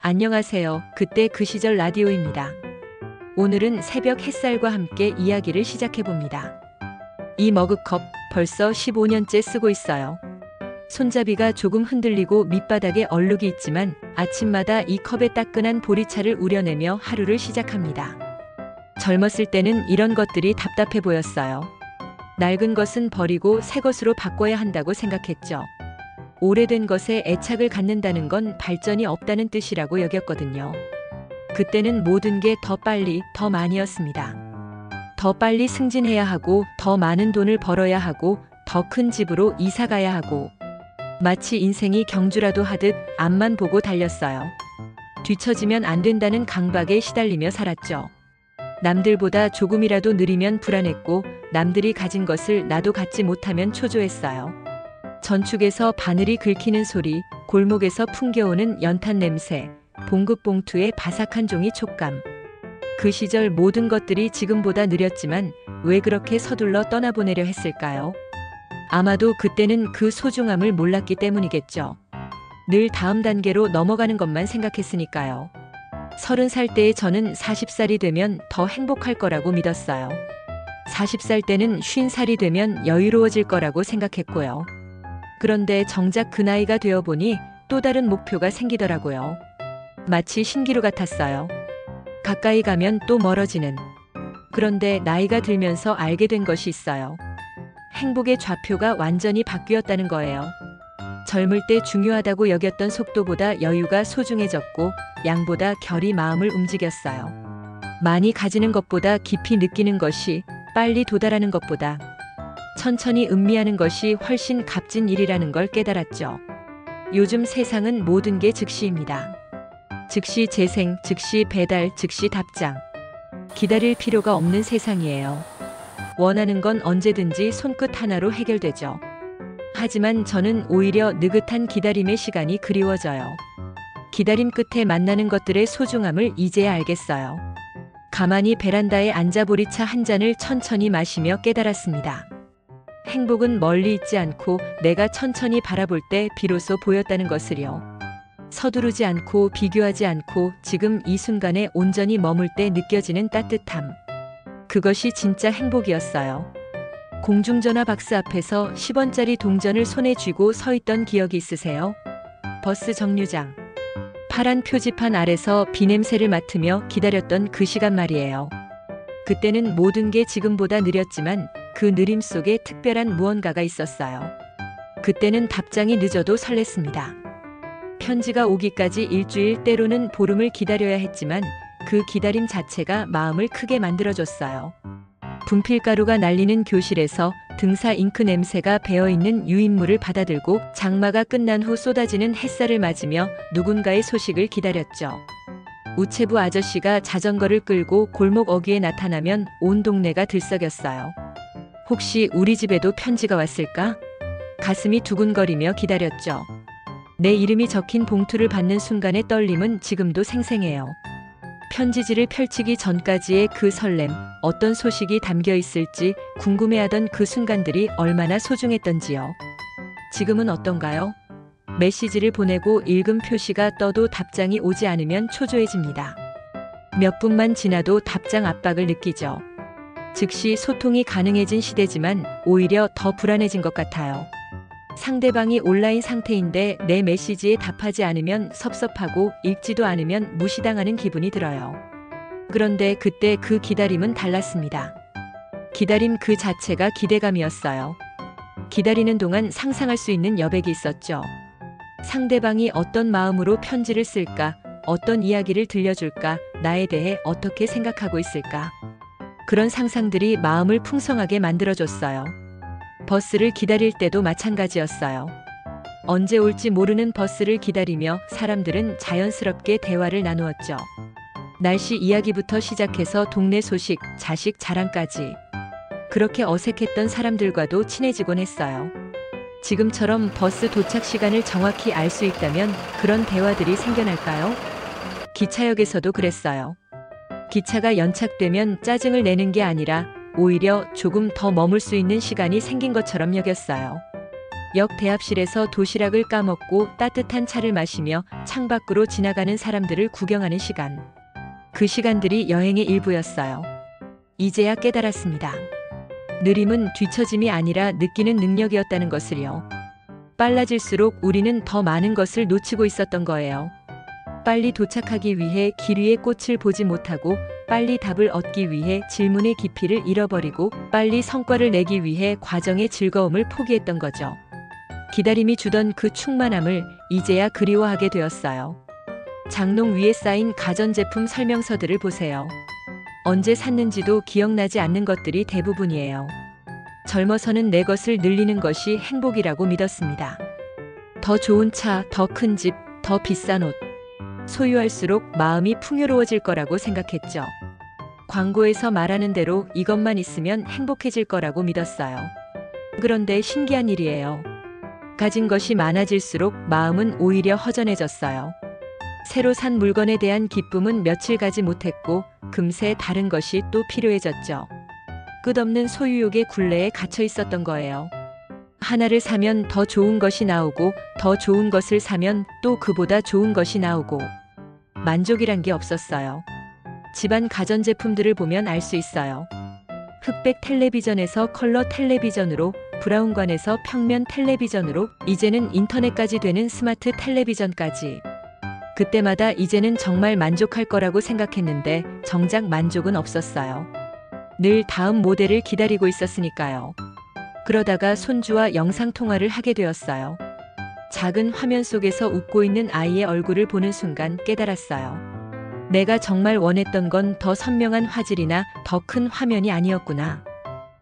안녕하세요. 그때 그 시절 라디오입니다. 오늘은 새벽 햇살과 함께 이야기를 시작해봅니다. 이 머그컵 벌써 15년째 쓰고 있어요. 손잡이가 조금 흔들리고 밑바닥에 얼룩이 있지만 아침마다 이 컵에 따끈한 보리차를 우려내며 하루를 시작합니다. 젊었을 때는 이런 것들이 답답해 보였어요. 낡은 것은 버리고 새 것으로 바꿔야 한다고 생각했죠. 오래된 것에 애착을 갖는다는 건 발전이 없다는 뜻이라고 여겼거든요. 그때는 모든 게 더 빨리, 더 많이였습니다. 더 빨리 승진해야 하고, 더 많은 돈을 벌어야 하고, 더 큰 집으로 이사 가야 하고, 마치 인생이 경주라도 하듯 앞만 보고 달렸어요. 뒤처지면 안 된다는 강박에 시달리며 살았죠. 남들보다 조금이라도 느리면 불안했고, 남들이 가진 것을 나도 갖지 못하면 초조했어요. 전축에서 바늘이 긁히는 소리, 골목에서 풍겨오는 연탄 냄새, 봉급봉투의 바삭한 종이 촉감. 그 시절 모든 것들이 지금보다 느렸지만 왜 그렇게 서둘러 떠나보내려 했을까요? 아마도 그때는 그 소중함을 몰랐기 때문이겠죠. 늘 다음 단계로 넘어가는 것만 생각했으니까요. 30살 때의 저는 40살이 되면 더 행복할 거라고 믿었어요. 40살 때는 50살이 되면 여유로워질 거라고 생각했고요. 그런데 정작 그 나이가 되어보니 또 다른 목표가 생기더라고요. 마치 신기루 같았어요. 가까이 가면 또 멀어지는. 그런데 나이가 들면서 알게 된 것이 있어요. 행복의 좌표가 완전히 바뀌었다는 거예요. 젊을 때 중요하다고 여겼던 속도보다 여유가 소중해졌고 양보다 결이 마음을 움직였어요. 많이 가지는 것보다 깊이 느끼는 것이, 빨리 도달하는 것보다 천천히 음미하는 것이 훨씬 값진 일이라는 걸 깨달았죠. 요즘 세상은 모든 게 즉시입니다. 즉시 재생, 즉시 배달, 즉시 답장. 기다릴 필요가 없는 세상이에요. 원하는 건 언제든지 손끝 하나로 해결되죠. 하지만 저는 오히려 느긋한 기다림의 시간이 그리워져요. 기다림 끝에 만나는 것들의 소중함을 이제야 알겠어요. 가만히 베란다에 앉아 보리차 한 잔을 천천히 마시며 깨달았습니다. 행복은 멀리 있지 않고 내가 천천히 바라볼 때 비로소 보였다는 것을요. 서두르지 않고 비교하지 않고 지금 이 순간에 온전히 머물 때 느껴지는 따뜻함. 그것이 진짜 행복이었어요. 공중전화 박스 앞에서 10원짜리 동전을 손에 쥐고 서 있던 기억이 있으세요? 버스 정류장. 파란 표지판 아래서 비냄새를 맡으며 기다렸던 그 시간 말이에요. 그때는 모든 게 지금보다 느렸지만 그 느림 속에 특별한 무언가가 있었어요. 그때는 답장이 늦어도 설렜습니다. 편지가 오기까지 일주일 때로는 보름을 기다려야 했지만 그 기다림 자체가 마음을 크게 만들어줬어요. 분필가루가 날리는 교실에서 등사 잉크 냄새가 배어있는 유인물을 받아들고 장마가 끝난 후 쏟아지는 햇살을 맞으며 누군가의 소식을 기다렸죠. 우체부 아저씨가 자전거를 끌고 골목 어귀에 나타나면 온 동네가 들썩였어요. 혹시 우리 집에도 편지가 왔을까? 가슴이 두근거리며 기다렸죠. 내 이름이 적힌 봉투를 받는 순간의 떨림은 지금도 생생해요. 편지지를 펼치기 전까지의 그 설렘, 어떤 소식이 담겨 있을지 궁금해하던 그 순간들이 얼마나 소중했던지요. 지금은 어떤가요? 메시지를 보내고 읽음 표시가 떠도 답장이 오지 않으면 초조해집니다. 몇 분만 지나도 답장 압박을 느끼죠. 즉시 소통이 가능해진 시대지만 오히려 더 불안해진 것 같아요. 상대방이 온라인 상태인데 내 메시지에 답하지 않으면 섭섭하고 읽지도 않으면 무시당하는 기분이 들어요. 그런데 그때 그 기다림은 달랐습니다. 기다림 그 자체가 기대감이었어요. 기다리는 동안 상상할 수 있는 여백이 있었죠. 상대방이 어떤 마음으로 편지를 쓸까, 어떤 이야기를 들려줄까, 나에 대해 어떻게 생각하고 있을까. 그런 상상들이 마음을 풍성하게 만들어줬어요. 버스를 기다릴 때도 마찬가지였어요. 언제 올지 모르는 버스를 기다리며 사람들은 자연스럽게 대화를 나누었죠. 날씨 이야기부터 시작해서 동네 소식, 자식 자랑까지. 그렇게 어색했던 사람들과도 친해지곤 했어요. 지금처럼 버스 도착 시간을 정확히 알 수 있다면 그런 대화들이 생겨날까요? 기차역에서도 그랬어요. 기차가 연착되면 짜증을 내는 게 아니라 오히려 조금 더 머물 수 있는 시간이 생긴 것처럼 여겼어요. 역 대합실에서 도시락을 까먹고 따뜻한 차를 마시며 창밖으로 지나가는 사람들을 구경하는 시간. 그 시간들이 여행의 일부였어요. 이제야 깨달았습니다. 느림은 뒤처짐이 아니라 느끼는 능력이었다는 것을요. 빨라질수록 우리는 더 많은 것을 놓치고 있었던 거예요. 빨리 도착하기 위해 길 위의 꽃을 보지 못하고, 빨리 답을 얻기 위해 질문의 깊이를 잃어버리고, 빨리 성과를 내기 위해 과정의 즐거움을 포기했던 거죠. 기다림이 주던 그 충만함을 이제야 그리워하게 되었어요. 장롱 위에 쌓인 가전제품 설명서들을 보세요. 언제 샀는지도 기억나지 않는 것들이 대부분이에요. 젊어서는 내 것을 늘리는 것이 행복이라고 믿었습니다. 더 좋은 차, 더 큰 집, 더 비싼 옷. 소유할수록 마음이 풍요로워질 거라고 생각했죠. 광고에서 말하는 대로 이것만 있으면 행복해질 거라고 믿었어요. 그런데 신기한 일이에요. 가진 것이 많아질수록 마음은 오히려 허전해졌어요. 새로 산 물건에 대한 기쁨은 며칠 가지 못했고, 금세 다른 것이 또 필요해졌죠. 끝없는 소유욕의 굴레에 갇혀 있었던 거예요. 하나를 사면 더 좋은 것이 나오고, 더 좋은 것을 사면 또 그보다 좋은 것이 나오고, 만족이란 게 없었어요. 집안 가전제품들을 보면 알 수 있어요. 흑백 텔레비전에서 컬러 텔레비전으로, 브라운관에서 평면 텔레비전으로, 이제는 인터넷까지 되는 스마트 텔레비전까지. 그때마다 이제는 정말 만족할 거라고 생각했는데 정작 만족은 없었어요. 늘 다음 모델을 기다리고 있었으니까요. 그러다가 손주와 영상통화를 하게 되었어요. 작은 화면 속에서 웃고 있는 아이의 얼굴을 보는 순간 깨달았어요. 내가 정말 원했던 건 더 선명한 화질이나 더 큰 화면이 아니었구나.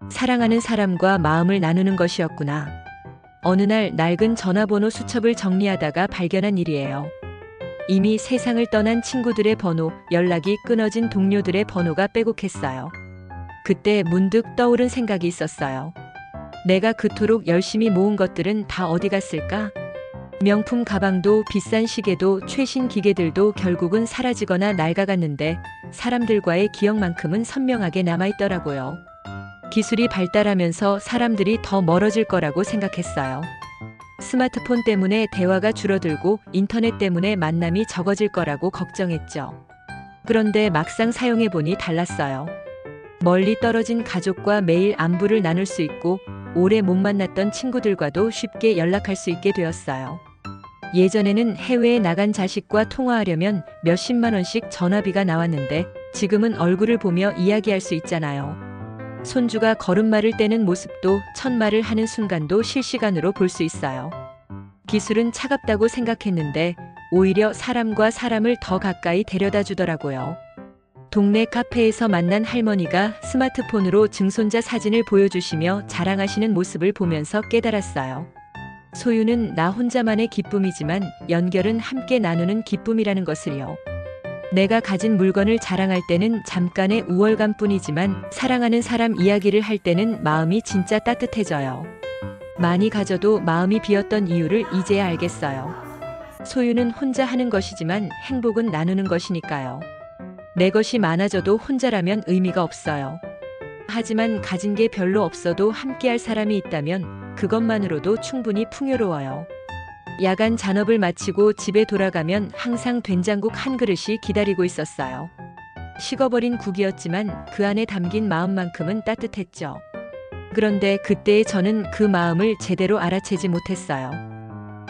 사랑하는 사람과 마음을 나누는 것이었구나. 어느 날 낡은 전화번호 수첩을 정리하다가 발견한 일이에요. 이미 세상을 떠난 친구들의 번호, 연락이 끊어진 동료들의 번호가 빼곡했어요. 그때 문득 떠오른 생각이 있었어요. 내가 그토록 열심히 모은 것들은 다 어디 갔을까? 명품 가방도 비싼 시계도 최신 기계들도 결국은 사라지거나 낡아갔는데 사람들과의 기억만큼은 선명하게 남아있더라고요. 기술이 발달하면서 사람들이 더 멀어질 거라고 생각했어요. 스마트폰 때문에 대화가 줄어들고 인터넷 때문에 만남이 적어질 거라고 걱정했죠. 그런데 막상 사용해보니 달랐어요. 멀리 떨어진 가족과 매일 안부를 나눌 수 있고, 오래 못 만났던 친구들과도 쉽게 연락할 수 있게 되었어요. 예전에는 해외에 나간 자식과 통화하려면 몇십만 원씩 전화비가 나왔는데 지금은 얼굴을 보며 이야기할 수 있잖아요. 손주가 걸음마를 떼는 모습도, 첫말을 하는 순간도 실시간으로 볼 수 있어요. 기술은 차갑다고 생각했는데 오히려 사람과 사람을 더 가까이 데려다 주더라고요. 동네 카페에서 만난 할머니가 스마트폰으로 증손자 사진을 보여주시며 자랑하시는 모습을 보면서 깨달았어요. 소유는 나 혼자만의 기쁨이지만 연결은 함께 나누는 기쁨이라는 것을요. 내가 가진 물건을 자랑할 때는 잠깐의 우월감뿐이지만 사랑하는 사람 이야기를 할 때는 마음이 진짜 따뜻해져요. 많이 가져도 마음이 비었던 이유를 이제야 알겠어요. 소유는 혼자 하는 것이지만 행복은 나누는 것이니까요. 내 것이 많아져도 혼자라면 의미가 없어요. 하지만 가진 게 별로 없어도 함께할 사람이 있다면 그것만으로도 충분히 풍요로워요. 야간 잔업을 마치고 집에 돌아가면 항상 된장국 한 그릇이 기다리고 있었어요. 식어버린 국이었지만 그 안에 담긴 마음만큼은 따뜻했죠. 그런데 그때의 저는 그 마음을 제대로 알아채지 못했어요.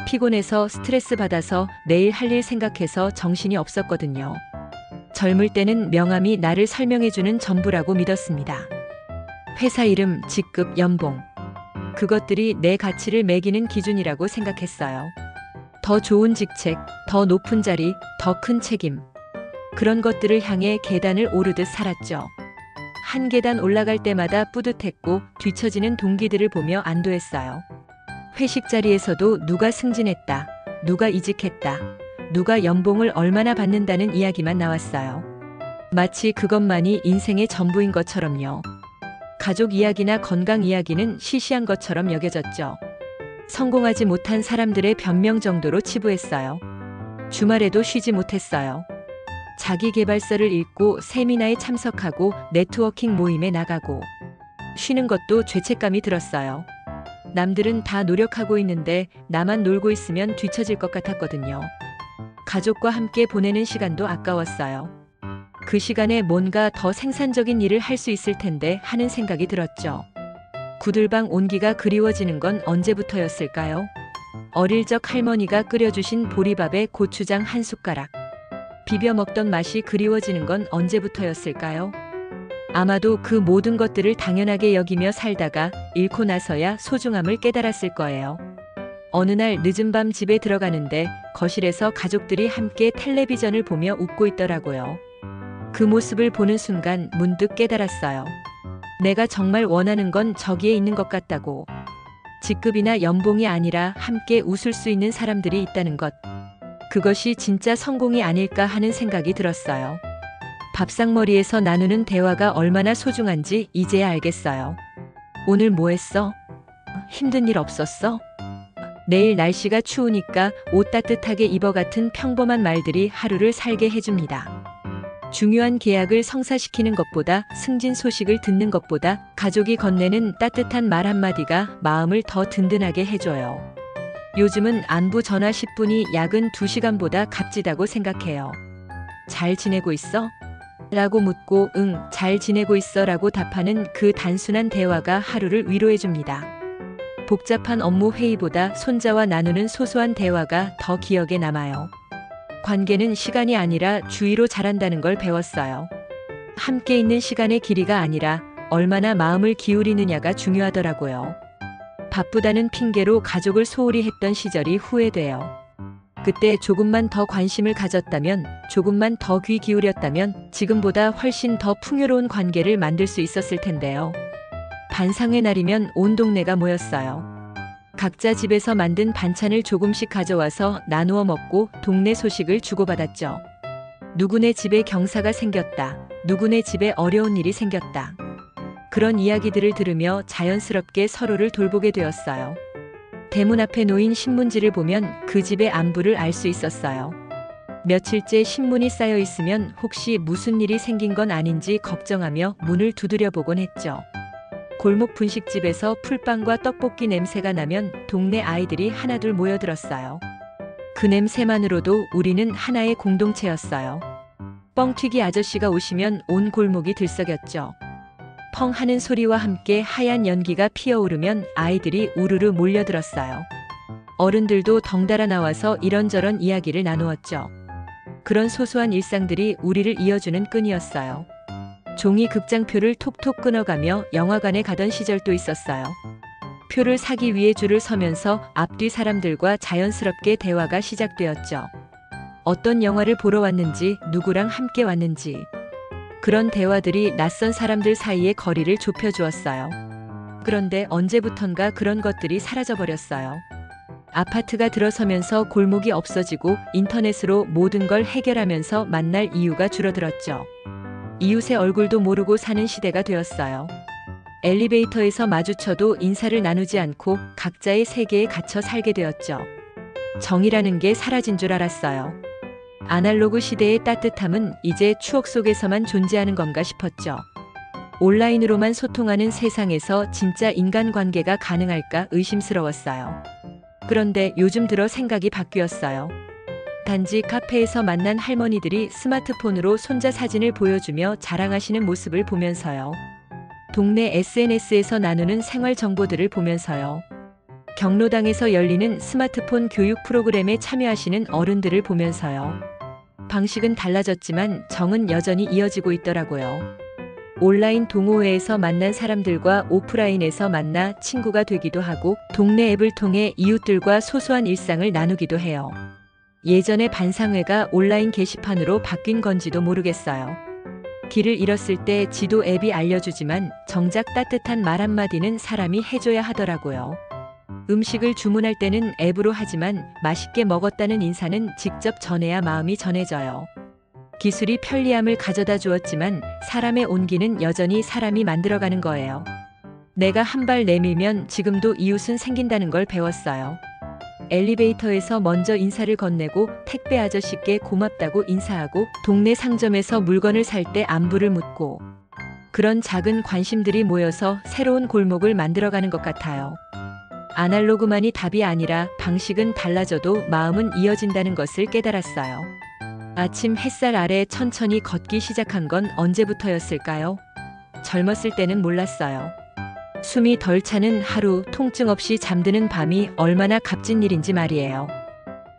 피곤해서 스트레스 받아서 내일 할 일 생각해서 정신이 없었거든요. 젊을 때는 명함이 나를 설명해주는 전부라고 믿었습니다. 회사 이름, 직급, 연봉. 그것들이 내 가치를 매기는 기준이라고 생각했어요. 더 좋은 직책, 더 높은 자리, 더 큰 책임. 그런 것들을 향해 계단을 오르듯 살았죠. 한 계단 올라갈 때마다 뿌듯했고 뒤처지는 동기들을 보며 안도했어요. 회식 자리에서도 누가 승진했다, 누가 이직했다, 누가 연봉을 얼마나 받는다는 이야기만 나왔어요. 마치 그것만이 인생의 전부인 것처럼요. 가족 이야기나 건강 이야기는 시시한 것처럼 여겨졌죠. 성공하지 못한 사람들의 변명 정도로 치부했어요. 주말에도 쉬지 못했어요. 자기계발서를 읽고 세미나에 참석하고 네트워킹 모임에 나가고 쉬는 것도 죄책감이 들었어요. 남들은 다 노력하고 있는데 나만 놀고 있으면 뒤처질 것 같았거든요. 가족과 함께 보내는 시간도 아까웠어요. 그 시간에 뭔가 더 생산적인 일을 할 수 있을 텐데 하는 생각이 들었죠. 구들방 온기가 그리워지는 건 언제부터였을까요? 어릴 적 할머니가 끓여주신 보리밥에 고추장 한 숟가락. 비벼 먹던 맛이 그리워지는 건 언제부터였을까요? 아마도 그 모든 것들을 당연하게 여기며 살다가 잃고 나서야 소중함을 깨달았을 거예요. 어느 날 늦은 밤 집에 들어가는데 거실에서 가족들이 함께 텔레비전을 보며 웃고 있더라고요. 그 모습을 보는 순간 문득 깨달았어요. 내가 정말 원하는 건 저기에 있는 것 같다고. 직급이나 연봉이 아니라 함께 웃을 수 있는 사람들이 있다는 것. 그것이 진짜 성공이 아닐까 하는 생각이 들었어요. 밥상머리에서 나누는 대화가 얼마나 소중한지 이제야 알겠어요. 오늘 뭐 했어? 힘든 일 없었어? 내일 날씨가 추우니까 옷 따뜻하게 입어 같은 평범한 말들이 하루를 살게 해줍니다. 중요한 계약을 성사시키는 것보다 승진 소식을 듣는 것보다 가족이 건네는 따뜻한 말 한마디가 마음을 더 든든하게 해줘요. 요즘은 안부 전화 10분이 야근 2시간보다 값지다고 생각해요. 잘 지내고 있어? 라고 묻고 응, 잘 지내고 있어 라고 답하는 그 단순한 대화가 하루를 위로해줍니다. 복잡한 업무 회의보다 손자와 나누는 소소한 대화가 더 기억에 남아요. 관계는 시간이 아니라 주의로 자란다는 걸 배웠어요. 함께 있는 시간의 길이가 아니라 얼마나 마음을 기울이느냐가 중요하더라고요. 바쁘다는 핑계로 가족을 소홀히 했던 시절이 후회돼요. 그때 조금만 더 관심을 가졌다면, 조금만 더 귀 기울였다면 지금보다 훨씬 더 풍요로운 관계를 만들 수 있었을 텐데요. 반상회 날이면 온 동네가 모였어요. 각자 집에서 만든 반찬을 조금씩 가져와서 나누어 먹고 동네 소식을 주고받았죠. 누구네 집에 경사가 생겼다. 누구네 집에 어려운 일이 생겼다. 그런 이야기들을 들으며 자연스럽게 서로를 돌보게 되었어요. 대문 앞에 놓인 신문지를 보면 그 집의 안부를 알 수 있었어요. 며칠째 신문이 쌓여 있으면 혹시 무슨 일이 생긴 건 아닌지 걱정하며 문을 두드려 보곤 했죠. 골목 분식집에서 풀빵과 떡볶이 냄새가 나면 동네 아이들이 하나둘 모여들었어요. 그 냄새만으로도 우리는 하나의 공동체였어요. 뻥튀기 아저씨가 오시면 온 골목이 들썩였죠. 펑 하는 소리와 함께 하얀 연기가 피어오르면 아이들이 우르르 몰려들었어요. 어른들도 덩달아 나와서 이런저런 이야기를 나누었죠. 그런 소소한 일상들이 우리를 이어주는 끈이었어요. 종이 극장표를 톡톡 끊어가며 영화관에 가던 시절도 있었어요. 표를 사기 위해 줄을 서면서 앞뒤 사람들과 자연스럽게 대화가 시작되었죠. 어떤 영화를 보러 왔는지, 누구랑 함께 왔는지. 그런 대화들이 낯선 사람들 사이의 거리를 좁혀주었어요. 그런데 언제부턴가 그런 것들이 사라져버렸어요. 아파트가 들어서면서 골목이 없어지고 인터넷으로 모든 걸 해결하면서 만날 이유가 줄어들었죠. 이웃의 얼굴도 모르고 사는 시대가 되었어요. 엘리베이터에서 마주쳐도 인사를 나누지 않고 각자의 세계에 갇혀 살게 되었죠. 정이라는 게 사라진 줄 알았어요. 아날로그 시대의 따뜻함은 이제 추억 속에서만 존재하는 건가 싶었죠. 온라인으로만 소통하는 세상에서 진짜 인간관계가 가능할까 의심스러웠어요. 그런데 요즘 들어 생각이 바뀌었어요. 단지 카페에서 만난 할머니들이 스마트폰으로 손자 사진을 보여주며 자랑하시는 모습을 보면서요. 동네 SNS에서 나누는 생활 정보들을 보면서요. 경로당에서 열리는 스마트폰 교육 프로그램에 참여하시는 어른들을 보면서요. 방식은 달라졌지만 정은 여전히 이어지고 있더라고요. 온라인 동호회에서 만난 사람들과 오프라인에서 만나 친구가 되기도 하고 동네 앱을 통해 이웃들과 소소한 일상을 나누기도 해요. 예전의 반상회가 온라인 게시판으로 바뀐 건지도 모르겠어요. 길을 잃었을 때 지도 앱이 알려주지만 정작 따뜻한 말 한마디는 사람이 해줘야 하더라고요. 음식을 주문할 때는 앱으로 하지만 맛있게 먹었다는 인사는 직접 전해야 마음이 전해져요. 기술이 편리함을 가져다 주었지만 사람의 온기는 여전히 사람이 만들어가는 거예요. 내가 한 발 내밀면 지금도 이웃은 생긴다는 걸 배웠어요. 엘리베이터에서 먼저 인사를 건네고 택배 아저씨께 고맙다고 인사하고 동네 상점에서 물건을 살 때 안부를 묻고 그런 작은 관심들이 모여서 새로운 골목을 만들어가는 것 같아요. 아날로그만이 답이 아니라 방식은 달라져도 마음은 이어진다는 것을 깨달았어요. 아침 햇살 아래 천천히 걷기 시작한 건 언제부터였을까요? 젊었을 때는 몰랐어요. 숨이 덜 차는 하루, 통증 없이 잠드는 밤이 얼마나 값진 일인지 말이에요.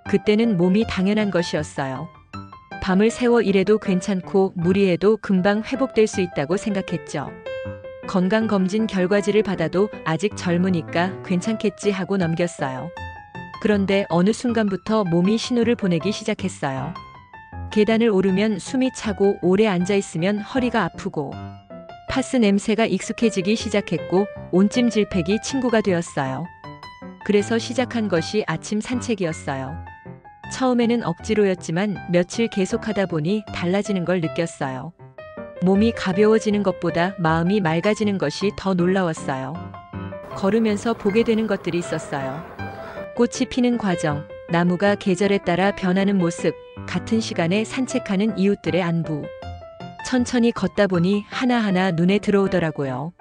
그때는 몸이 당연한 것이었어요. 밤을 새워 일해도 괜찮고 무리해도 금방 회복될 수 있다고 생각했죠. 건강검진 결과지를 받아도 아직 젊으니까 괜찮겠지 하고 넘겼어요. 그런데 어느 순간부터 몸이 신호를 보내기 시작했어요. 계단을 오르면 숨이 차고 오래 앉아있으면 허리가 아프고 파스 냄새가 익숙해지기 시작했고 온찜질팩이 친구가 되었어요. 그래서 시작한 것이 아침 산책이었어요. 처음에는 억지로였지만 며칠 계속하다 보니 달라지는 걸 느꼈어요. 몸이 가벼워지는 것보다 마음이 맑아지는 것이 더 놀라웠어요. 걸으면서 보게 되는 것들이 있었어요. 꽃이 피는 과정, 나무가 계절에 따라 변하는 모습, 같은 시간에 산책하는 이웃들의 안부. 천천히 걷다 보니 하나하나 눈에 들어오더라고요.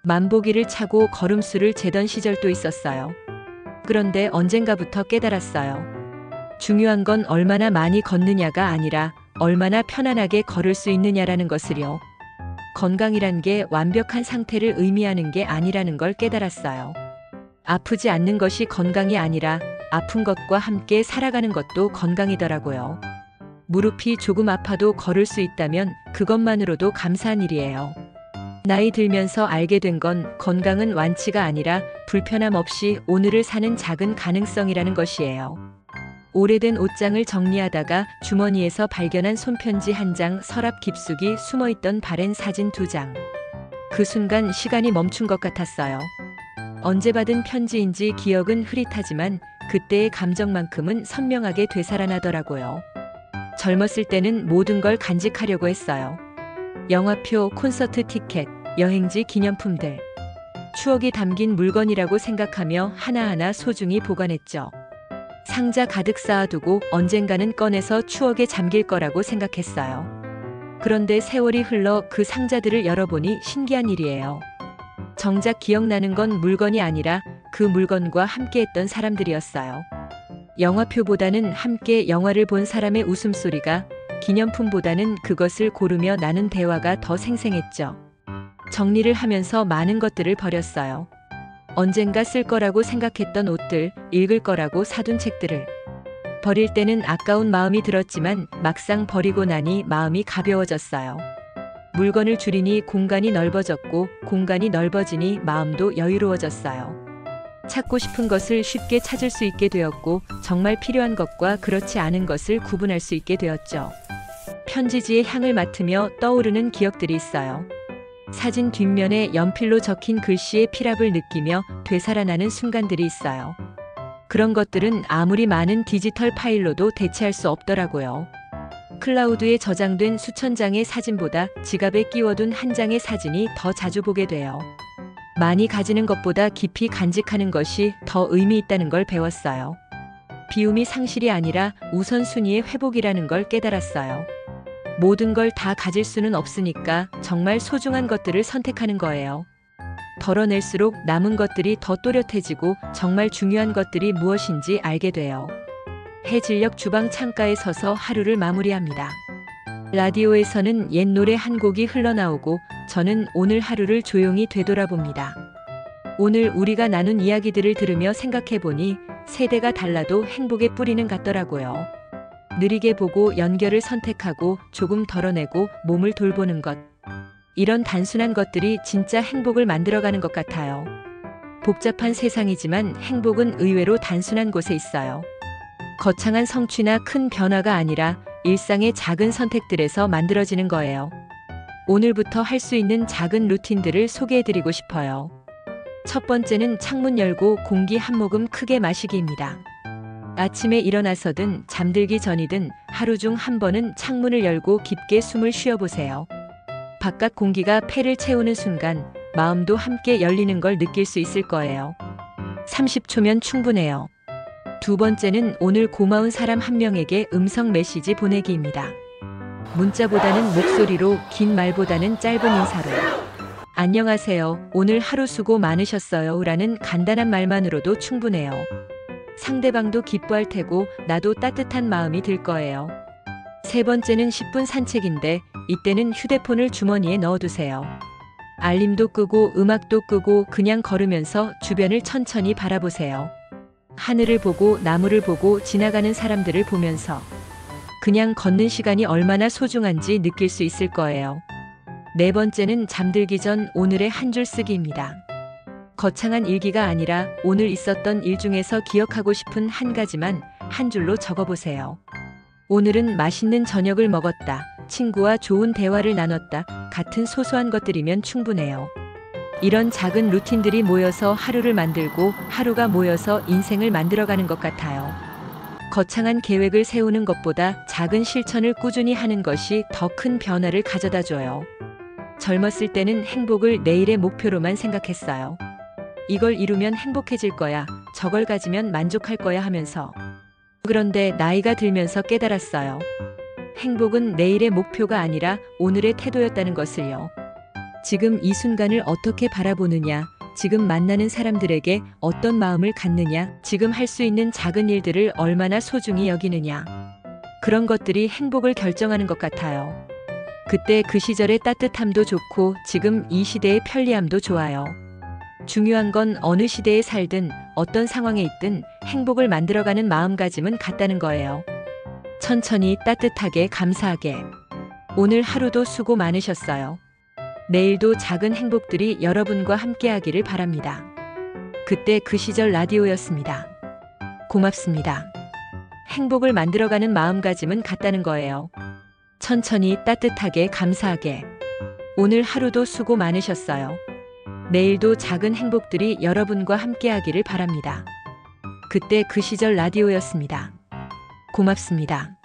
만보기를 차고 걸음수를 재던 시절도 있었어요. 그런데 언젠가부터 깨달았어요. 중요한 건 얼마나 많이 걷느냐가 아니라 얼마나 편안하게 걸을 수 있느냐라는 것을요. 건강이란 게 완벽한 상태를 의미하는 게 아니라는 걸 깨달았어요. 아프지 않는 것이 건강이 아니라 아픈 것과 함께 살아가는 것도 건강이더라고요. 무릎이 조금 아파도 걸을 수 있다면 그것만으로도 감사한 일이에요. 나이 들면서 알게 된 건 건강은 완치가 아니라 불편함 없이 오늘을 사는 작은 가능성이라는 것이에요. 오래된 옷장을 정리하다가 주머니에서 발견한 손편지 한 장, 서랍 깊숙이 숨어있던 바랜 사진 2장. 그 순간 시간이 멈춘 것 같았어요. 언제 받은 편지인지 기억은 흐릿하지만 그때의 감정만큼은 선명하게 되살아나더라고요. 젊었을 때는 모든 걸 간직하려고 했어요. 영화표, 콘서트 티켓, 여행지 기념품들. 추억이 담긴 물건이라고 생각하며 하나하나 소중히 보관했죠. 상자 가득 쌓아두고 언젠가는 꺼내서 추억에 잠길 거라고 생각했어요. 그런데 세월이 흘러 그 상자들을 열어보니 신기한 일이에요. 정작 기억나는 건 물건이 아니라 그 물건과 함께했던 사람들이었어요. 영화표보다는 함께 영화를 본 사람의 웃음소리가, 기념품보다는 그것을 고르며 나눈 대화가 더 생생했죠. 정리를 하면서 많은 것들을 버렸어요. 언젠가 쓸 거라고 생각했던 옷들, 읽을 거라고 사둔 책들을. 버릴 때는 아까운 마음이 들었지만 막상 버리고 나니 마음이 가벼워졌어요. 물건을 줄이니 공간이 넓어졌고 공간이 넓어지니 마음도 여유로워졌어요. 찾고 싶은 것을 쉽게 찾을 수 있게 되었고 정말 필요한 것과 그렇지 않은 것을 구분할 수 있게 되었죠. 편지지의 향을 맡으며 떠오르는 기억들이 있어요. 사진 뒷면에 연필로 적힌 글씨의 피랍을 느끼며 되살아나는 순간들이 있어요. 그런 것들은 아무리 많은 디지털 파일로도 대체할 수 없더라고요. 클라우드에 저장된 수천 장의 사진보다 지갑에 끼워둔 한 장의 사진이 더 자주 보게 돼요. 많이 가지는 것보다 깊이 간직하는 것이 더 의미 있다는 걸 배웠어요. 비움이 상실이 아니라 우선순위의 회복이라는 걸 깨달았어요. 모든 걸 다 가질 수는 없으니까 정말 소중한 것들을 선택하는 거예요. 덜어낼수록 남은 것들이 더 또렷해지고 정말 중요한 것들이 무엇인지 알게 돼요. 해질녘 주방 창가에 서서 하루를 마무리합니다. 라디오에서는 옛 노래 한 곡이 흘러나오고 저는 오늘 하루를 조용히 되돌아봅니다. 오늘 우리가 나눈 이야기들을 들으며 생각해보니 세대가 달라도 행복의 뿌리는 같더라고요. 느리게 보고 연결을 선택하고 조금 덜어내고 몸을 돌보는 것. 이런 단순한 것들이 진짜 행복을 만들어가는 것 같아요. 복잡한 세상이지만 행복은 의외로 단순한 곳에 있어요. 거창한 성취나 큰 변화가 아니라 일상의 작은 선택들에서 만들어지는 거예요. 오늘부터 할 수 있는 작은 루틴들을 소개해드리고 싶어요. 첫 번째는 창문 열고 공기 한 모금 크게 마시기입니다. 아침에 일어나서든 잠들기 전이든 하루 중 한 번은 창문을 열고 깊게 숨을 쉬어보세요. 바깥 공기가 폐를 채우는 순간 마음도 함께 열리는 걸 느낄 수 있을 거예요. 30초면 충분해요. 두 번째는 오늘 고마운 사람 한 명에게 음성 메시지 보내기입니다. 문자보다는 목소리로, 긴 말보다는 짧은 인사로. 안녕하세요. 오늘 하루 수고 많으셨어요. 라는 간단한 말만으로도 충분해요. 상대방도 기뻐할 테고 나도 따뜻한 마음이 들 거예요. 세 번째는 10분 산책인데 이때는 휴대폰을 주머니에 넣어두세요. 알림도 끄고 음악도 끄고 그냥 걸으면서 주변을 천천히 바라보세요. 하늘을 보고 나무를 보고 지나가는 사람들을 보면서 그냥 걷는 시간이 얼마나 소중한지 느낄 수 있을 거예요. 네 번째는 잠들기 전 오늘의 한 줄 쓰기입니다. 거창한 일기가 아니라 오늘 있었던 일 중에서 기억하고 싶은 한 가지만 한 줄로 적어보세요. 오늘은 맛있는 저녁을 먹었다. 친구와 좋은 대화를 나눴다. 같은 소소한 것들이면 충분해요. 이런 작은 루틴들이 모여서 하루를 만들고 하루가 모여서 인생을 만들어가는 것 같아요. 거창한 계획을 세우는 것보다 작은 실천을 꾸준히 하는 것이 더 큰 변화를 가져다 줘요. 젊었을 때는 행복을 내일의 목표로만 생각했어요. 이걸 이루면 행복해질 거야, 저걸 가지면 만족할 거야 하면서. 그런데 나이가 들면서 깨달았어요. 행복은 내일의 목표가 아니라 오늘의 태도였다는 것을요. 지금 이 순간을 어떻게 바라보느냐, 지금 만나는 사람들에게 어떤 마음을 갖느냐, 지금 할 수 있는 작은 일들을 얼마나 소중히 여기느냐. 그런 것들이 행복을 결정하는 것 같아요. 그때 그 시절의 따뜻함도 좋고 지금 이 시대의 편리함도 좋아요. 중요한 건 어느 시대에 살든 어떤 상황에 있든 행복을 만들어가는 마음가짐은 같다는 거예요. 천천히 따뜻하게 감사하게. 오늘 하루도 수고 많으셨어요. 내일도 작은 행복들이 여러분과 함께하기를 바랍니다. 그때 그 시절 라디오였습니다. 고맙습니다. 행복을 만들어가는 마음가짐은 같다는 거예요. 천천히 따뜻하게 감사하게. 오늘 하루도 수고 많으셨어요. 내일도 작은 행복들이 여러분과 함께하기를 바랍니다. 그때 그 시절 라디오였습니다. 고맙습니다.